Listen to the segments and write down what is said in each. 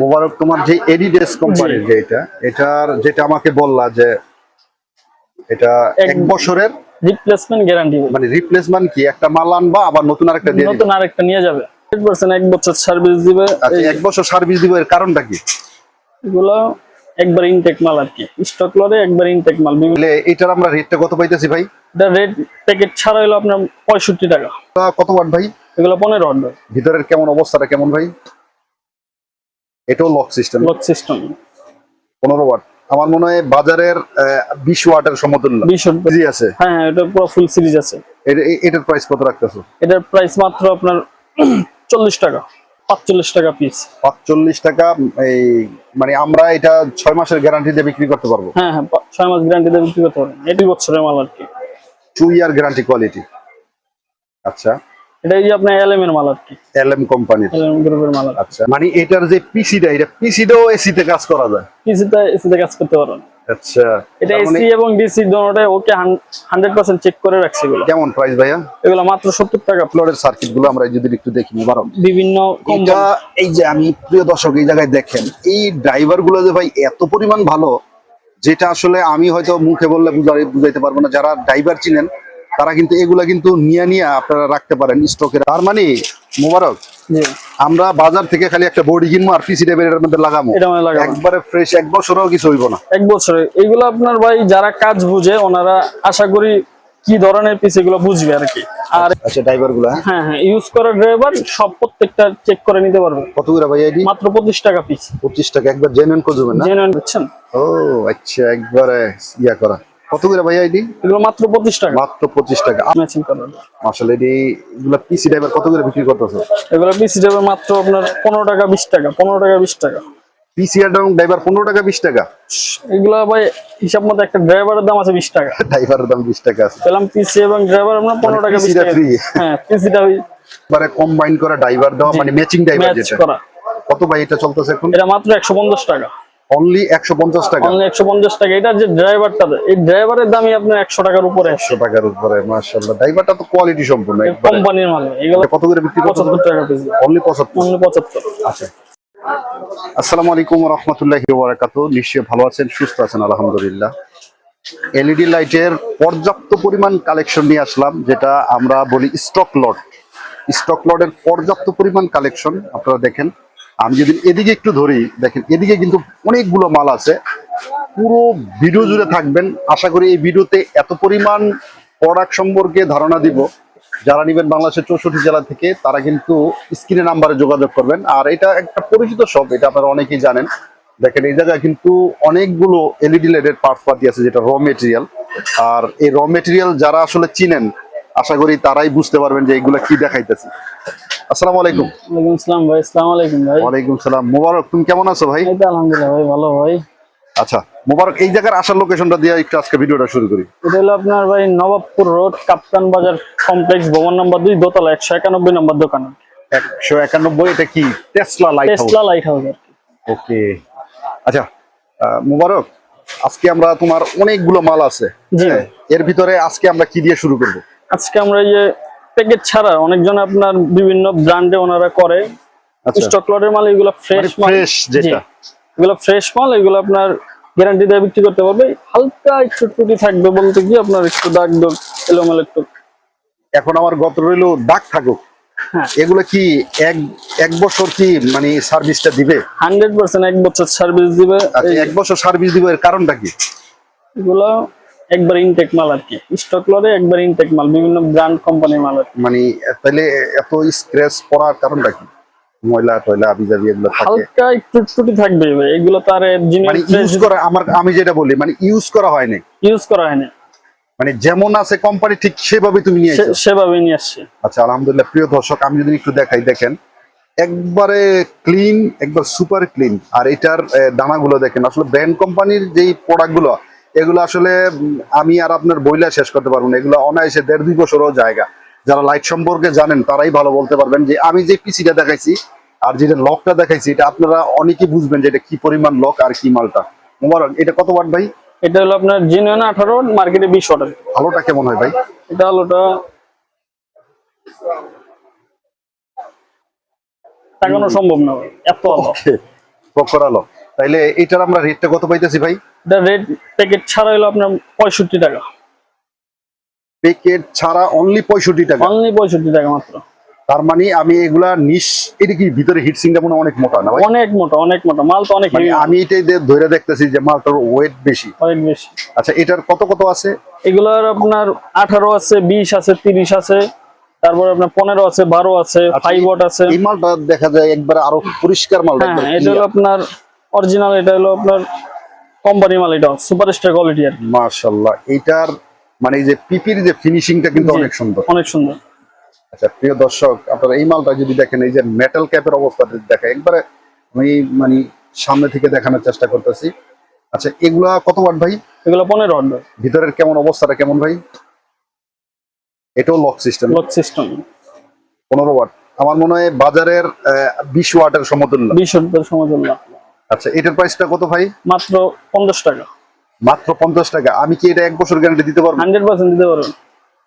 মোবারক, তোমার যে এডিডেস কোম্পানির এটার যেটা আমাকে বললা যে এটা এক বছরের রিপ্লেসমেন্ট গ্যারান্টি, মানে রিপ্লেসমেন্ট কি একটা মাল আনবা আবার নতুন আরেকটা দিয়ে দিবা? নতুন আরেকটা নিয়ে যাবে। 100% এক বছর সার্ভিস দিবে। আচ্ছা, এক বছর সার্ভিস দিবে, এর কারণটা কি? এগুলো একবার ইনটেক মাল আর কি, স্টক লরে একবার ইনটেক মাল। তাহলে এটার আমরা রেটটা কত পাইতেছি ভাই? এটা রেড প্যাকেট ছাড়া হলো আপনার 65 টাকা। কত ওয়াট ভাই? এগুলো 15 ওয়াট। ভিতরের কেমন অবস্থাটা কেমন ভাই? এটাও lock system. Lock system 15 watt. আমার মনে হয় বাজারের 20 ওয়াটের সমতুল্য 20 ওয়াট জি আছে। হ্যাঁ, এটা পুরো ফুল সিরিজ আছে। এটার প্রাইস কত রাখতেছো? এটার প্রাইস মাত্র আপনার 40 টাকা, 45 টাকা পিস। 45 টাকা। এই মানে আমরা এটা 6 মাসের গ্যারান্টি দিয়ে বিক্রি করতে পারবো? হ্যাঁ হ্যাঁ, 6 মাস গ্যারান্টি দিয়ে বিক্রি করতে পারবেন। 2 বছরের মাল আর কি। 2 ইয়ার গ্যারান্টি কোয়ালিটি। আচ্ছা, এটা এই যে আপনার এলএম এর মাল আর কি, এলএম কোম্পানির। এলএম গ্রুপের মাল। আচ্ছা, মানে এটার যে পিসিটা, এটা পিসিটাও এসি তে কাজ করা যায়? এসিতে কাজ করতে পারবেন। আচ্ছা, এটা এসি এবং ডিসি দুটোটাই ওকে 100% চেক করে রাখছি। এগুলো কেমন প্রাইস ভাইয়া? এগুলো মাত্র 70 টাকা। ফ্লোরের সার্কিট গুলো আমরা যদি একটু দেখি মোবারক, বিভিন্ন এটা এই যে আমি প্রিয় দর্শক এই জায়গায় দেখেন এই ড্রাইভার গুলো যে ভাই এত পরিমাণ ভালো, যেটা আসলে আমি হয়তো মুখে বললে বুঝাইতে পারবো না। যারা ড্রাইভার চিনেন তারা কিন্তু এগুলা কিন্তু নিয়ে আপনারা রাখতে পারেন স্টকে। তার মানে মোবারক, আমরা বাজার থেকে খালি একটা বডি কিনবো আর পিসি টাইপের এর মধ্যে লাগাবো, একবারে ফ্রেশ, এক বছরও কিছু হইব না। এক বছরে এগুলো আপনার ভাই যারা কাজ বুঝে ওনারা আশা করি কি ধরনের পিস এগুলো বুঝবে আর কি। আর আচ্ছা, ড্রাইভার গুলা হ্যাঁ হ্যাঁ ইউজ করা ড্রাইভার সব প্রত্যেকটা চেক করে নিতে পারবে। কত করে ভাই আইডি? মাত্র 25 টাকা পিস। 25 টাকা একবার জেনুইন খুঁজবেন না? জেনুইন বুঝছেন? ও আচ্ছা, একবারে ইয়া করা। কত করে ভাই আইডি? এগুলো মাত্র 25 টাকা। মাত্র 25 টাকা ম্যাচিং করা। আসলে এগুলা পিসি ড্রাইভার কত করে বিক্রি করতেছে? এগুলো পিসি ড্রাইভার মাত্র আপনার 15 টাকা 20 টাকা, 15 টাকা 20 টাকা। পিসি আর ড্রাইভার 15 টাকা 20 টাকা। এগুলো ভাই হিসাব মতো একটা ড্রাইভারের দাম আছে 20 টাকা, ড্রাইভারের দাম 20 টাকা আছে। পেলাম পিসি এবং ড্রাইভার আমরা 15 টাকা 20 টাকা ফ্রি। হ্যাঁ, পিসিটা মানে কম্বাইন করা ড্রাইভার দেওয়া, মানে ম্যাচিং ড্রাইভার যেটা। কত ভাই এটা চলতেছে এখন? এটা মাত্র 150 টাকা। অনলি 150 টাকা? অনলি 150 টাকা। এটা যে ড্রাইভারটা, এই ড্রাইভারের দামই আপনার 100 টাকার উপরে। 100 টাকার উপরে? মাশাআল্লাহ, ড্রাইভারটা তো কোয়ালিটি সম্পূর্ণ কোম্পানির মাল। এগুলো কত করে বিক্রি করতেছে? 75 টাকা পিস। অনলি 75? অনলি 75। আচ্ছা, আসসালামু আলাইকুম ওয়া রাহমাতুল্লাহি ওয়া বারাকাতুহু। নিশ্চয়ই ভালো আছেন, সুস্থ আছেন আলহামদুলিল্লাহ। এলইডি লাইটের পর্যাপ্ত পরিমাণ কালেকশন নিয়ে আসলাম, যেটা আমরা বলি স্টক লট। স্টক লটের পর্যাপ্ত পরিমাণ কালেকশন আপনারা দেখেন। আমি যদি এদিকে একটু ধরি, দেখেন এদিকে কিন্তু অনেকগুলো মাল আছে। পুরো ভিডিও জুড়ে থাকবেন। আশা করি এই ভিডিওতে এত পরিমাণ প্রোডাক্ট সম্পর্কে ধারণা দিব, যারা নেবেন বাংলাদেশের 64 জেলা থেকে তারা কিন্তু স্ক্রিনে নাম্বারে যোগাযোগ করবেন। আর এটা একটা পরিচিত শপ, এটা আপনারা অনেকেই জানেন। দেখেন এই জায়গায় কিন্তু অনেকগুলো এলইডি লাইটের পার্টস পাতি আছে, যেটা র মেটেরিয়াল। আর এই র মেটেরিয়াল যারা আসলে চিনেন আশা করি তারাই বুঝতে পারবেন যে এগুলা কি দেখাইতেছি। আসসালামু আলাইকুম। ওয়ালাইকুম আসসালাম ভাই। আসসালামু আলাইকুম ভাই। ওয়ালাইকুম সালাম। মোবারক, তুমি কেমন আছো ভাই? এই তো আলহামদুলিল্লাহ ভাই, ভালো ভাই। আচ্ছা মোবারক, এই জায়গার আসার লোকেশনটা দিয়ে একটু আজকে ভিডিওটা শুরু করি। এটা হলো আপনার ভাই নবাবপুর রোড, কাপ্তান বাজার কমপ্লেক্স, ভবন নাম্বার 2, দোতলা, 191 নম্বর দোকান। 191? এটা কি Tesla lighthouse? Tesla lighthouse. Okay. আচ্ছা মোবারক, আজকে আমরা তোমার অনেকগুলো মাল আছে, এর ভিতরে আজকে আমরা কি দিয়ে শুরু করব? আজকে আমরা এই যে প্যাকেট ছাড়া অনেকজন আপনার বিভিন্ন ব্র্যান্ডে ওনারা করে স্টক লটের মাল, এগুলো ফ্রেশ মাল। ফ্রেশ যেটা, এগুলো ফ্রেশ মাল, এগুলো আপনার গ্যারান্টি দিয়ে বিক্রি করতে পারবে। হালকা একটু ত্রুটি থাকবে বলতে কি আপনার একটু দাগ দাগ এলোমেলো একটু। এখন আমার গত রইলো দাগ থাকুক, এগুলো কি এক বছর কি মানে সার্ভিসটা দিবে? 100% এক বছর সার্ভিস দিবে। এক বছর সার্ভিস দিবে, এর কারণটা কি? এগুলো একবার ইনটেক মাল আর কি, স্টক লটে একবার ইনটেক মাল, বিভিন্ন ব্র্যান্ড কোম্পানির মাল। মানে তাহলে এত স্ক্র্যাচ পড়ার কারণটা কি? ময়লা টয়লা আবিজাবি এগুলো থাকে, হালকা একটু ত্রুটি থাকবে এগুলো। তার মানে ইউজ করা, আমি যেটা বলি মানে ইউজ করা হয় না, ইউজ করা হয় না, মানে যেমন আছে কোম্পানি ঠিক সেভাবে তুমি নিয়ে আসছো? সেভাবে নিয়ে আসছে। আচ্ছা আলহামদুলিল্লাহ। প্রিয় দর্শক, আমি যদি একটু দেখাই, দেখেন একবারে ক্লিন, একবার সুপার ক্লিন। আর এটার দানাগুলো দেখেন, আসলে ব্র্যান্ড কোম্পানির যেই প্রোডাক্ট গুলো, এগুলো আসলে আমি আর আপনার বইলা শেষ করতে পারবো না। এগুলো অনায়াসে 1.5-2 বছরও জায়গা। যারা লাইট সম্পর্কে জানেন তারাই ভালো বলতে পারবেন যে আমি যে পিসিটা দেখাইছি আর যেটা লকটা দেখাইছি, এটা আপনারা অনেকেই বুঝবেন যে এটা কি পরিমাণ লক আর কি মালটা। মোবারক, এটা কত ওয়াট ভাই? এটা হলো আপনার জেনুইন 18 ওয়াট, মার্কেটে 20 ওয়াট। আলোটা কেমন হয় ভাই? এটা আলোটা তাকানো সম্ভব না ভাই, এত আলো। ওকে, প্রখর আলো। তাইলে এটার আমরা রেটটা কত পাইতেছি ভাই? এটা রেড প্যাকেট ছাড়া হলো আপনার 65 টাকা, প্যাকেট ছাড়া অনলি 65 টাকা। অনলি 65 টাকা মাত্র। তার মানে আমি এগুলা এটা কি ভিতরে হিটসিংটা মনে হয় অনেক মোটা না ভাই? অনেক মোটা, অনেক মোটা মাল, তো অনেক মানে হেভি, আমি এটাই ধরে দেখতেছি যে মালটার ওয়েট বেশি। অনেক বেশি। আচ্ছা, এটার কত কত আছে? এগুলার আপনার 18 আছে, 20 আছে, 30 আছে, তারপর আপনার 15 আছে, 12 আছে, 5 ওয়াট আছে। এই মালটা দেখা যায় একবার আরো পরিষ্কার মাল। হ্যাঁ, এটা হলো আপনার অরিজিনাল, এটা হলো আপনার কোম্পানি মাল, এটা সুপারস্টার কোয়ালিটি আর কি। মাশাআল্লাহ, এইটার মানে এই যে পিপির যে ফিনিশিংটা কিন্তু জি, অনেক সুন্দর। অনেক সুন্দর। আচ্ছা প্রিয় দর্শক, আপনারা এই মালটা যদি দেখেন, এই যে মেটাল ক্যাপের অবস্থা যদি দেখেন একবারে, আমি মানে সামনে থেকে দেখানোর চেষ্টা করতেছি। আচ্ছা, এগুলা কত ওয়াট ভাই? এগুলো 15 ওয়াট ভাই। ভিতরের কেমন অবস্থাটা কেমন ভাই? এটাও lock system, lock system. 15 watt. আমার মনে হয় বাজারের 20 ওয়াটের সমতুল্য। 20 ওয়াটের সমতুল্য। আচ্ছা, এটার প্রাইসটা কত ভাই? মাত্র 50 টাকা। মাত্র 50 টাকা। আমি কি এটা 1 বছর গ্যারান্টি দিতে পারবো? 100% দিতে পারবেন।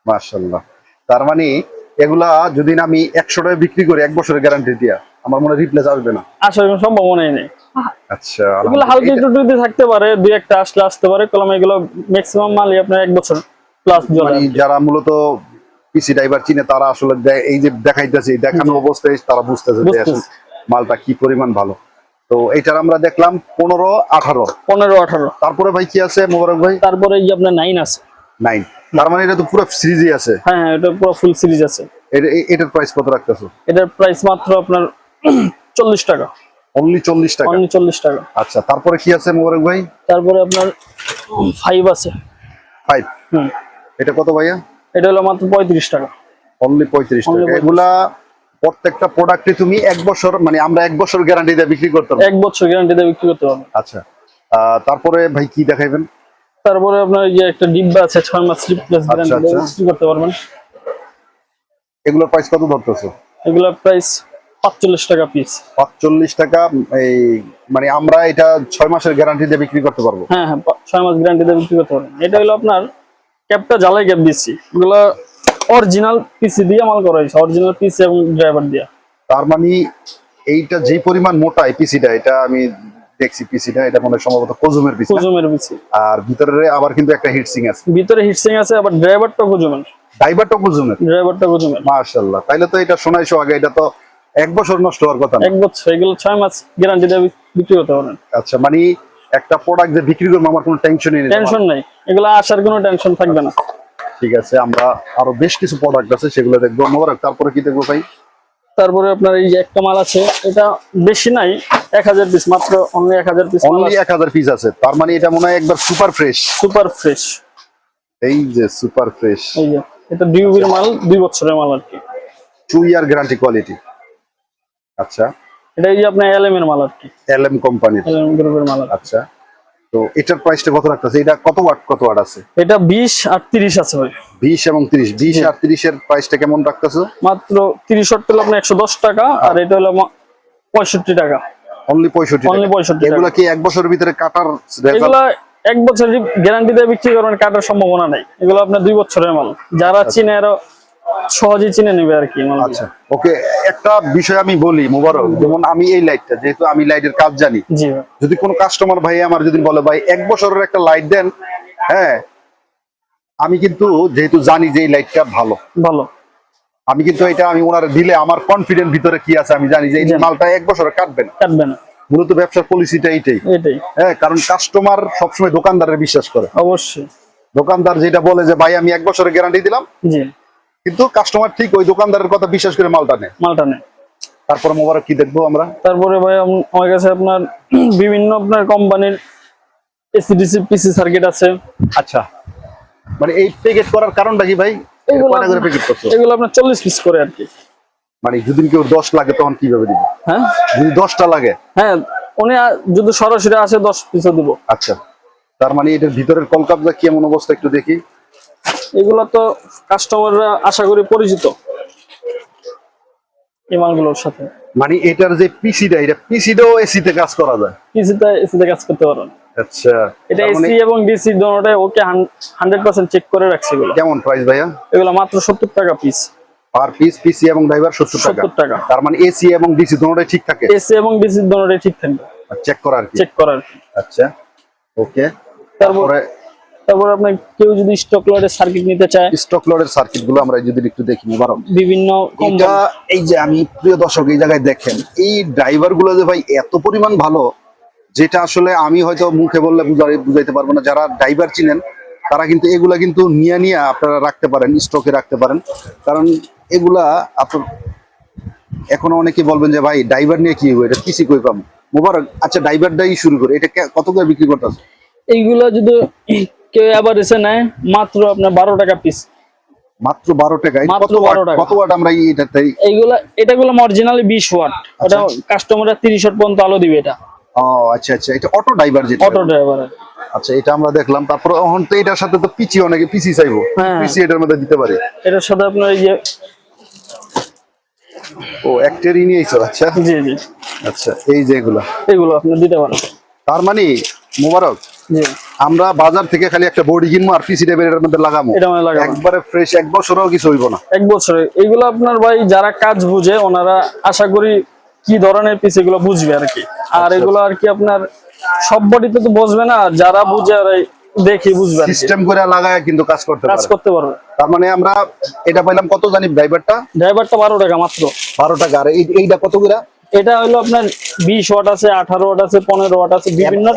মাশাআল্লাহ। তার মানে এগুলা যদি না আমি 100 টাকা বিক্রি করি 1 বছরের গ্যারান্টি দিয়া, আমার মনে হয় রিপ্লেস আসবে না। আসার কোনো সম্ভাবনাই নেই। আচ্ছা, এগুলো হালকা একটু ত্রুটি থাকতে পারে, দুই একটা আসতে পারে, কলম এগুলো ম্যাক্সিমাম মালই আপনার 1 বছর প্লাস জ্বলে। মানে যারা মূলত পিসি ড্রাইভার চিনে তারা আসলে এই যে দেখাইতেছে, দেখানো অবস্থায় তারা বুঝতেছে যে আসলে মালটা কি পরিমাণ ভালো। তো এইটার আমরা দেখলাম 15, 18। 15, 18। তারপরে ভাই কি আছে মোবারক ভাই? তারপরে এই যে আপনার 9 আছে। 9। তার মানে এটা তো পুরো সিরিজই আছে। হ্যাঁ, এটা পুরো ফুল সিরিজ আছে। এটার প্রাইস কত রাখতেছো? এটার প্রাইস মাত্র আপনার 40 টাকা। অনলি 40 টাকা। অনলি 40 টাকা। আচ্ছা, তারপরে কি আছে মোবারক ভাই? তারপরে আপনার 5 আছে। 5। হুম, এটা কত ভাইয়া? এটা হলো মাত্র 35 টাকা। অনলি 35 Only টাকা। 35 এগুলা প্রত্যেকটা প্রোডাক্টে তুমি 1 বছর, মানে আমরা 1 বছর গ্যারান্টি দিয়ে বিক্রি করতে পারবো। 1 বছর গ্যারান্টি দিয়ে বিক্রি করতে পারবেন। আচ্ছা, তারপরে ভাই কি দেখাইবেন? তারপরে আপনার এই যে একটা ডিব্বা আছে 6 মাস রিপ্লেস গ্যারান্টি দিয়ে আচ্ছা। বিক্রি করতে পারবেন। এগুলোর প্রাইস কত ধরতেছো? এগুলোর প্রাইস 45 টাকা পিস। 45 টাকা। এই মানে আমরা এটা 6 মাসের গ্যারান্টি দিয়ে বিক্রি করতে পারবো। হ্যাঁ, 6 মাস গ্যারান্টি দিয়ে বিক্রি করতে পারবেন। এটা হলো আপনার ক্যাপটা জ্বালাই ক্যাপ দিচ্ছি, এগুলো অরিজিনাল পিসি দিয়ে মাল করা হয়েছে, অরিজিনাল পিসি এবং ড্রাইভার দিয়ে। তার মানে এইটা যে পরিমাণ মোটা এই পিসিটা, এটা আমি দেখছি পিসিটা, এটা মনে হয় সম্ভবত কোজুমের পিসি। কুজুমের পিসি। আর ভিতরে আবার কিন্তু একটা হিটসিং আছে। ভিতরে হিটসিং আছে, আবার ড্রাইভারটা কুজুমের। ড্রাইভারটা কোজুমের। ড্রাইভারটা কুজুমের। মাশাআল্লাহ, তাইলে তো এটা শোনাই সোহাগে, এটা তো 1 বছর নষ্ট হওয়ার কথা না। 1 বছর। এগুলো 6 মাস গ্যারান্টি দিয়ে বিক্রি করতে পারবেন। আচ্ছা, মানে একটা প্রোডাক্ট যে বিক্রি করবো আমার কোনো টেনশনই নেই। টেনশন নাই, এগুলো আসার কোনো টেনশন থাকবে না। ঠিক আছে, আমরা আরো বেশ কিছু প্রোডাক্ট আছে সেগুলো দেখবো মোবারক। তারপরে কি দেখবো ভাই? তারপরে আপনার এই যে একটা মাল আছে, এটা বেশি নাই, 1000 পিস মাত্র, অনলি 1000 পিস। অনলি 1000 পিস আছে। তার মানে এটা মনে হয় একবার সুপার ফ্রেশ। Super fresh. এই যে সুপার ফ্রেশ। এই যে এটা ডিউবির মাল, 2 বছরের মাল আর কি। 2 ইয়ার গ্যারান্টি কোয়ালিটি। আচ্ছা, এটা এই যে আপনার এলএম এর মাল আর কি, এলএম কোম্পানির। এলএম গ্রুপের মাল। আচ্ছা, তো এটার প্রাইসটা কত রাখতেছে? এটা কত ওয়াট আছে? এটা 20 আর 30 আছে ভাই। 20 এবং 30। 20 আর 30 এর প্রাইসটা কেমন রাখতেছো? মাত্র 30 ওয়াট হলো আপনার 110 টাকা, আর এটা হলো 65 টাকা। অনলি 65 অনলি টাকা। 65 টাকা। এগুলা কি 1 বছরের ভিতরে কাটার রেজাল্ট? এগুলা 1 বছরের গ্যারান্টি দিয়ে বিক্রি করবেন, কাটার সম্ভাবনা নাই। এগুলো আপনার 2 বছরের মাল, যারা চিনে আরো সহজেই চিনে নেবে আর কি মাল। আচ্ছা, ওকে। একটা বিষয় আমি বলি মোবারক, যেমন আমি এই লাইটটা, যেহেতু আমি লাইটের কাজ জানি, জি ভাই। যদি কোনো কাস্টমার ভাই আমার যদি বলে ভাই 1 বছরের একটা লাইট দেন, হ্যাঁ, আমি কিন্তু যেহেতু জানি যে এই লাইটটা ভালো, ভালো, আমি কিন্তু এটা আমি ওনার দিলে আমার কনফিডেন্ট ভিতরে কি আছে আমি জানি যে এই মালটা 1 বছরে কাটবে না। কাটবে না। মূলত ব্যবসার পলিসিটা এইটাই। এটাই। হ্যাঁ, কারণ কাস্টমার সবসময় দোকানদারের বিশ্বাস করে। অবশ্যই। দোকানদার যেটা বলে যে ভাই আমি 1 বছরের গ্যারান্টি দিলাম, জি, কিন্তু কাস্টমার ঠিক ওই দোকানদারের কথা বিশ্বাস করে মালটা নেয়। মালটা নেই। তারপরে মোবারক কি দেখবো আমরা? তারপরে ভাই আমার কাছে আপনার বিভিন্ন আপনার কোম্পানির এসিডিসি পিসি সার্কিট আছে। আচ্ছা, মানে এই প্যাকেট করার কারণটা কি ভাই? এগুলো কয়টা করে প্যাকেট করছো? এগুলো আপনার 40 পিস করে আর কি। মানে যদি কেউ 10 লাগে তখন কিভাবে দিব? হ্যাঁ, যদি 10টা লাগে? হ্যাঁ, উনি যদি সরাসরি আসে 10 পিসও দিব। আচ্ছা, তার মানে এটার ভিতরের কলকাতা কি এমন অবস্থা একটু দেখি। এগুলো তো কাস্টমাররা আশা করি পরিচিত এই মালগুলোর সাথে। মানে এটার যে পিসিটা, এটা পিসিটাও এসিতে কাজ করা যায়? এসিতে কাজ করতে পারেন। আচ্ছা, এটা তার মানে এসি এবং ডিসি দুটোটাই ওকে 100% চেক করে রাখছে। এগুলো কেমন প্রাইস ভাইয়া? এগুলো মাত্র 70 টাকা পিস। পার পিস পিসি এবং ড্রাইভার 70 টাকা। 70 টাকা। তার মানে এসি এবং ডিসি দুটোই ঠিক থাকে, এসি এবং ডিসি দুটোই ঠিক থাকবে, চেক করা আর কি। চেক করার। আচ্ছা ওকে। তারপরে আপনার কেউ যদি স্টক লটের সার্কিট নিতে চায়, স্টক লোডের সার্কিট গুলো আমরা যদি একটু দেখি মুবারক, বিভিন্ন এটা এই যে আমি প্রিয় দর্শক এই জায়গায় দেখেন এই ড্রাইভার গুলো যে ভাই এত পরিমাণ ভালো, যেটা আসলে আমি হয়তো মুখে বললে বুঝাইতে পারবো না। যারা ড্রাইভার চিনেন তারা কিন্তু এগুলা কিন্তু নিয়ে আপনারা রাখতে পারেন, স্টকে রাখতে পারেন, কারণ এগুলা আপনার এখন অনেকে বলবেন যে ভাই ড্রাইভার নিয়ে কি হবে, এটা কিসি কই পাবো মুবারক। আচ্ছা ড্রাইভারটাই শুরু করে, এটা কত করে বিক্রি করতেছে? এইগুলা যদি কেউ আবার এসে নেয় মাত্র আপনার 12 টাকা পিস। মাত্র 12 টাকা। মাত্র 12 টাকা। কত ওয়াট আমরা এটাতে? এটাগুলো অরিজিনালি 20 ওয়াট, ওটা কাস্টমাররা 30 ওয়াট পর্যন্ত আলো দিবে এটা। ও আচ্ছা আচ্ছা, এটা অটো ড্রাইভার যেটা। Auto driver. আচ্ছা এটা আমরা দেখলাম। তারপর এখন তো এটার সাথে তো পিচি, অনেকে পিচি চাইবো, হ্যাঁ। পিচি এটার মধ্যে দিতে পারে। এটার সাথে আপনার এই যে ও একটারই নিয়েছো? আচ্ছা জি জি, আচ্ছা এই যে এগুলো আপনি দিতে পারেন। তার মানে মোবারক জি, আমরা বাজার থেকে খালি একটা বডি কিনবো আর পিসি টাইপের এর মধ্যে লাগাবো, এটা মানে লাগাবো একবারে ফ্রেশ, এক বছরও কিছু হইব না। এক বছরে। এগুলো আপনার ভাই যারা কাজ বুঝে ওনারা আশা করি কি ধরনের পিস এগুলো বুঝবে আর কি। আর এগুলো আর কি আপনার সব বডিতে তো বসবে না, যারা বুঝে আর দেখি বুঝবে, সিস্টেম করে লাগায় কিন্তু কাজ করতে পারবে। তার মানে আমরা এটা পাইলাম কত জানি ড্রাইভারটা? 12 টাকা মাত্র। 12 টাকা। আর এইটা কত করে? এটা হলো আপনার 20 ওয়াট আছে, 18 ওয়াট আছে, 15 ওয়াট আছে, বিভিন্ন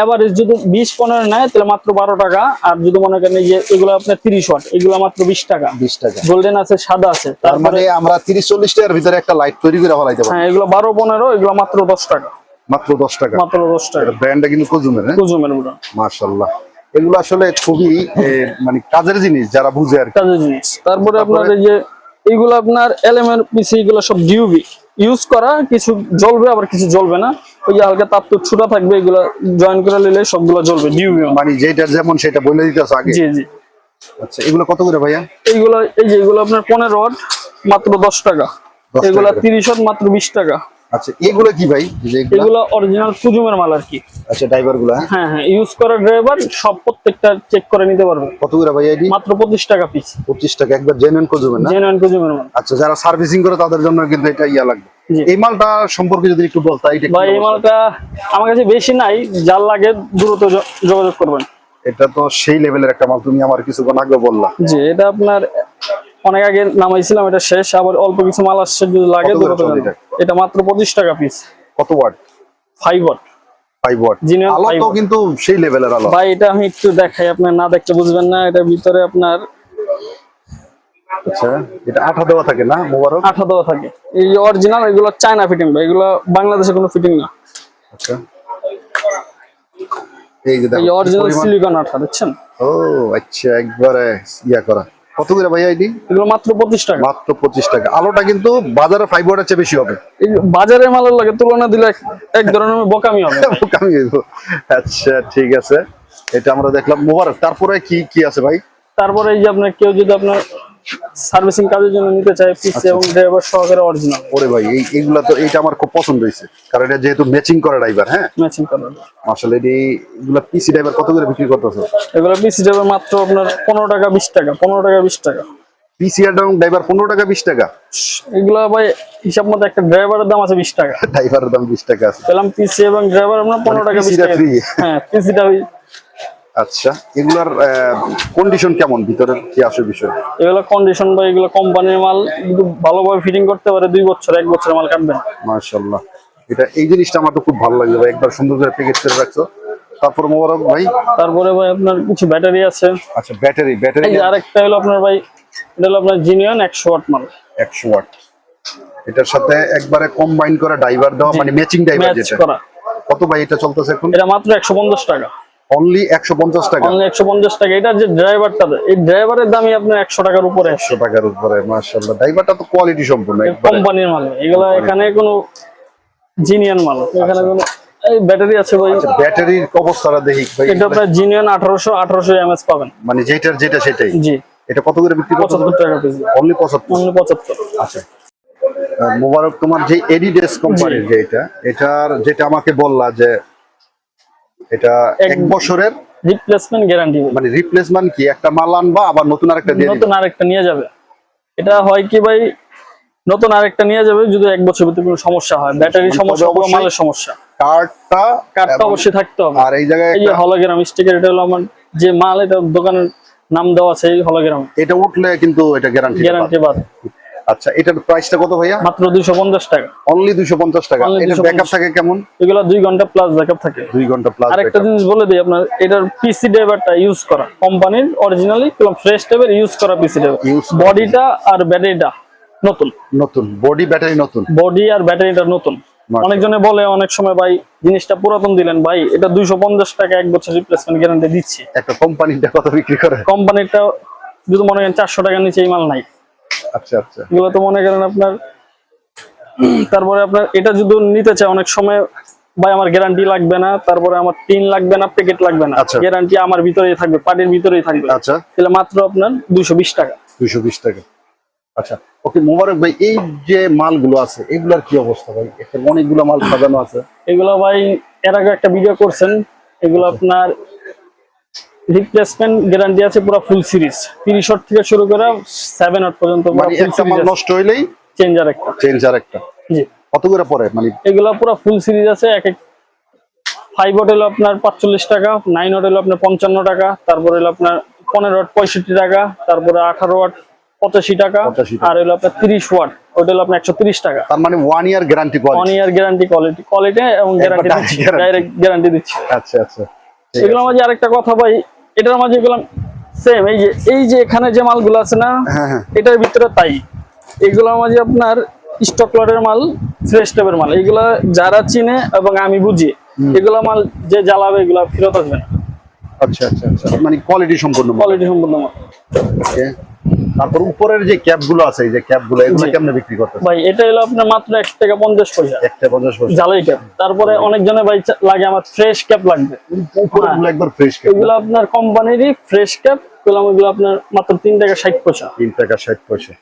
এভারেজ। যদি 20-15 নেয় তাহলে মাত্র 12 টাকা। আর যদি মনে করেন যে এগুলো আপনার 30 ওয়াট, এগুলো মাত্র 20 টাকা। 20 টাকা। গোল্ডেন আছে, সাদা আছে। তার মানে আমরা 30-40 টাকার ভিতরে একটা লাইট তৈরি করে ফলাইতে পারি। হ্যাঁ, এগুলো 12-15, এগুলো মাত্র 10 টাকা। মাত্র 10 টাকা। মাত্র 10 টাকা। ব্র্যান্ডটা কিন্তু কুজুমের, হ্যাঁ কুজুমের পুরো। মাশাআল্লাহ। এগুলো আসলে খুবই মানে কাজের জিনিস, যারা বুঝে আর কি। কাজের জিনিস। তারপরে আপনার এই যে এইগুলো আপনার এলএমএর পিসি, এগুলো সব ডিউবি ইউজ করা, কিছু জ্বলবে আবার কিছু জ্বলবে না, ওই যে হালকা তাপ তো ছুটা থাকবে, এগুলো জয়েন করে নিলে সবগুলো জ্বলবে ডিউবি। মানে যেটা যেমন সেটা বলে দিতেছ আগে। জি জি। আচ্ছা এগুলো কত করে ভাইয়া? এইগুলো এই যে এগুলো আপনার 15 ওয়াট মাত্র 10 টাকা। এগুলো 30 ওয়াট মাত্র 20 টাকা। আচ্ছা এগুলো কি ভাই? এগুলো অরিজিনাল কুজুমের মাল আর কি। আচ্ছা ড্রাইভার গুলো? হ্যাঁ হ্যাঁ, ইউজ করা ড্রাইভার সব প্রত্যেকটা চেক করে নিতে পারবে। কত করে ভাই আইডি? মাত্র 25 টাকা পিস। 25 টাকা একবার জেনুইন কুজুমের না? জেনুইন কুজুমের মাল। আচ্ছা যারা সার্ভিসিং করে তাদের জন্য কিন্তু এটা ইয়া লাগবে। এই মালটা সম্পর্কে যদি একটু বলতা। এটা ভাই এই মালটা আমার কাছে বেশি নাই, যার লাগে দ্রুত যোগাযোগ করবেন। এটা তো সেই লেভেলের একটা মাল, তুমি আমার কিছুক্ষণ আগে বললা। জি, এটা আপনার অনেক আগে নামাইছিলাম, এটা শেষ, আবার অল্প কিছু মাল আসছে, যদি লাগে দ্রুত জানাবেন। এটা মাত্র 25 টাকা পিস। কত ওয়াট? 5 ওয়াট। 5 ওয়াট। আলো তো কিন্তু সেই লেভেলের আলো ভাই। এটা আমি একটু দেখাই, আপনি না দেখতে বুঝবেন না। এটা ভিতরে আপনার আচ্ছা এটা আঠা দেওয়া থাকে না মোবারক? আঠা দেওয়া থাকে। এই অরিজিনাল, এগুলো চায়না ফিটিং ভাই, এগুলো বাংলাদেশে কোনো ফিটিং না। আচ্ছা এই যে এই অরিজিনাল সিলিকন আঠা দেখছেন? ও আচ্ছা একবারে ইয়া করা। কত করে ভাই আইডি? এগুলো মাত্র 25 টাকা। মাত্র 25 টাকা। আলোটা কিন্তু বাজারে 5 ওয়াটের চেয়ে বেশি হবে। এই বাজারের মালের লাগে তুলনা দিলে এক ধরনের বোকামি হবে। বোকামি হইব। আচ্ছা ঠিক আছে, এটা আমরা দেখলাম মোবারক। তারপরে কি কি আছে ভাই? তারপরে এই যে আপনার কেউ যদি আপনার সার্ভিসিং কাজের জন্য নিতে চায়, পিসি এবং ড্রাইভার সহকারে অরিজিনাল। ওরে ভাই এইগুলা তো, এইটা আমার খুব পছন্দ হয়েছে, কারণ এটা যেহেতু ম্যাচিং করে ড্রাইভার। হ্যাঁ ম্যাচিং করা। আসলে এগুলা পিসি ড্রাইভার কত করে বিক্রি করতেছো? এগুলো পিসি ড্রাইভার মাত্র আপনার 15 টাকা 20 টাকা। 15 টাকা 20 টাকা পিসি আর ড্রাইভার 15 টাকা 20 টাকা। এগুলো ভাই হিসাব মতো একটা ড্রাইভারের দাম আছে 20 টাকা, ড্রাইভারের দাম 20 টাকা আছে। পেলাম পিসি এবং ড্রাইভার আমরা 15 টাকা 20 টাকা। হ্যাঁ পিসিটা ওই। আচ্ছা এগুলার কন্ডিশন কেমন, ভিতরের কি আসে বিষয়? এগুলো কন্ডিশন বা এগুলো কোম্পানির মাল, কিন্তু ভালোভাবে ফিটিং করতে পারে 2 বছর 1 বছরের মাল কাটবেন। মাশাআল্লাহ। এটা এই জিনিসটা আমার তো খুব ভালো লাগলো ভাই, একবার সুন্দর করে প্যাকেজ করে রাখছো। তারপর মোবারক ভাই তারপরে ভাই আপনার কিছু ব্যাটারি আছে। আচ্ছা ব্যাটারি এই আরেকটা হলো আপনার ভাই, এটা হলো আপনার জিনিয়ন 100 ওয়াট মাল। 100 ওয়াট। এটার সাথে একবারে কম্বাইন করা ড্রাইভার দেওয়া, মানে ম্যাচিং ড্রাইভার যেটা। কত ভাই এটা চলতেছে এখন? এটা মাত্র 150 টাকা। অনলি 150 টাকা। অনলি 150 টাকা। এটা যে ড্রাইভারটা, এই ড্রাইভারের দামই আপনার 100 টাকার উপরে। 100 টাকার উপরে। মাশাআল্লাহ ড্রাইভারটা তো কোয়ালিটি সম্পূর্ণ কোম্পানির মাল। এগুলা এখানে কোনো জিনিয়ন মাল, এখানে কোনো এই ব্যাটারি আছে ভাই। আচ্ছা ব্যাটারির অবস্থাটা দেখি ভাই। এটা আপনার জিনিয়ন 1800 এমএস পাবেন, মানে যেটা সেটাই। জি। এটা কত করে বিক্রি করছো? 75 টাকা পিস। অনলি 75। আচ্ছা মোবারক, তোমার যে এডিডাস কোম্পানির এটার যেটা আমাকে বললা যে এটা 1 বছরের রিপ্লেসমেন্ট গ্যারান্টি। মানে রিপ্লেসমেন্ট কি, একটা মাল আনবা আবার নতুন আরেকটা দিয়ে দিবে? নতুন আরেকটা নিয়ে যাবে। এটা হয় কি ভাই, নতুন আরেকটা নিয়ে যাবে যদি 1 বছর ভিতরে কোনো সমস্যা হয়, ব্যাটারি মানে সমস্যা তবে অথবা অবশ্যই মালের সমস্যা, কার্ডটা কার্ডটা অবশ্যই থাকতে হবে। আর এই জায়গায় এই যে হলোগ্রাম স্টিকার, এটা হলো আমার যে মাল, এটা দোকানের নাম দেওয়া আছে এই হলোগ্রাম, এটা উঠলে কিন্তু এটা গ্যারান্টি বাদ। আচ্ছা, এটার প্রাইসটা কত ভাইয়া? মাত্র 250 টাকা। অনলি 250 টাকা। Only এটার 250 ব্যাকআপ থাকে কেমন? এগুলো 2 ঘন্টা প্লাস ব্যাকআপ থাকে। 2 ঘন্টা প্লাস আরেকটা ব্যাকআপ। জিনিস বলে দিই, আপনার এটার পিসি ড্রাইভারটা ইউজ করা কোম্পানির অরিজিনালি ফ্রেশ টাইপের ইউজ করা পিসি ড্রাইভার। Use করা। বডিটা আর ব্যাটারিটা নতুন, নতুন বডি, ব্যাটারি নতুন। বডি আর ব্যাটারিটা নতুন। মাশাআল্লাহ। অনেকজনে বলে অনেক সময় ভাই জিনিসটা পুরাতন দিলেন, ভাই এটা 250 টাকা 1 বছর রিপ্লেসমেন্ট গ্যারান্টি দিচ্ছি। একটা কোম্পানিটা কত বিক্রি করে? কোম্পানিটা যদি মনে করেন 400 টাকার নিচে এই মাল নাই। আচ্ছা আচ্ছা। এগুলো তো মনে করেন আপনার, তারপরে আপনার এটা যদি নিতে চায় অনেক সময় ভাই আমার গ্যারান্টি লাগবে না, তারপরে আমার টিন লাগবে না, প্যাকেট লাগবে না, আচ্ছা। গ্যারান্টি আমার ভিতরেই থাকবে, পার্টির ভিতরেই থাকবে। আচ্ছা, তাহলে মাত্র আপনার 220 টাকা। 220 টাকা। আচ্ছা ওকে মোবারক ভাই, এই যে মালগুলো আছে এগুলার কি অবস্থা ভাই? এখানে অনেকগুলো মাল সাজানো আছে। এগুলো ভাই এর আগে একটা ভিডিও করছেন, এগুলো আপনার রিপ্লেসমেন্ট গ্যারান্টি আছে পুরো ফুল সিরিজ, 30 ওয়াট থেকে শুরু করে 7 ওয়াট পর্যন্ত মানে একটা মাল নষ্ট হইলেই চেঞ্জার একটা। চেঞ্জার একটা। জি, কত করে পড়ে মানে? এগুলো পুরো ফুল সিরিজ আছে। এক 5 ওয়াট হলো আপনার 45 টাকা, 9 ওয়াট হলো আপনার 55 টাকা, তারপরে হলো আপনার 15 ওয়াট 65 টাকা, তারপরে 18 ওয়াট 85 টাকা, 85 টাকা। আর হলো আপনার 30 ওয়াট ওটা হলো আপনার 130 টাকা। তার মানে 1 ইয়ার গ্যারান্টি 1 কোয়ালিটি। ইয়ার গ্যারান্টি, কোয়ালিটি এবং গ্যারান্টি direct দিচ্ছি, guarantee। ডাইরেক্ট গ্যারান্টি দিচ্ছি। আচ্ছা আচ্ছা। ঠিক এগুলোর আছে। মাঝে আরেকটা কথা ভাই, এটার মাঝে এগুলো সেম, এই যে এখানে যে মালগুলো আছে না, হ্যাঁ হ্যাঁ। এটার ভিতরে তাই। এগুলোর মাঝে আপনার স্টক লটের মাল, ফ্রেশ টাইপের মাল, এগুলা যারা চিনে এবং আমি বুঝি, এগুলা মাল যে জ্বালাবে এগুলা ফেরত আসবে না। আচ্ছা আচ্ছা আচ্ছা, মানে কোয়ালিটি সম্পূর্ণ মাল। কোয়ালিটি সম্পূর্ণ মাল। Okay. তারপর উপরের যে ক্যাপগুলো আছে, এই যে ক্যাপগুলো এগুলো জি। কেমনে বিক্রি করতেছে? ভাই এটা হলো আপনার মাত্র 1 টাকা 50 পয়সা একটা 50 পয়সা। জ্বালাই ক্যাপ। তারপরে অনেকজনে ভাই লাগে আমার ফ্রেশ ক্যাপ লাগবে, উপরেরগুলো একবার ফ্রেশ ক্যাপ। এগুলো আপনার কোম্পানিরই ফ্রেশ ক্যাপ, এগুলো আপনার মাত্র 3 টাকা 60 পয়সা। 3 টাকা 60 পয়সা।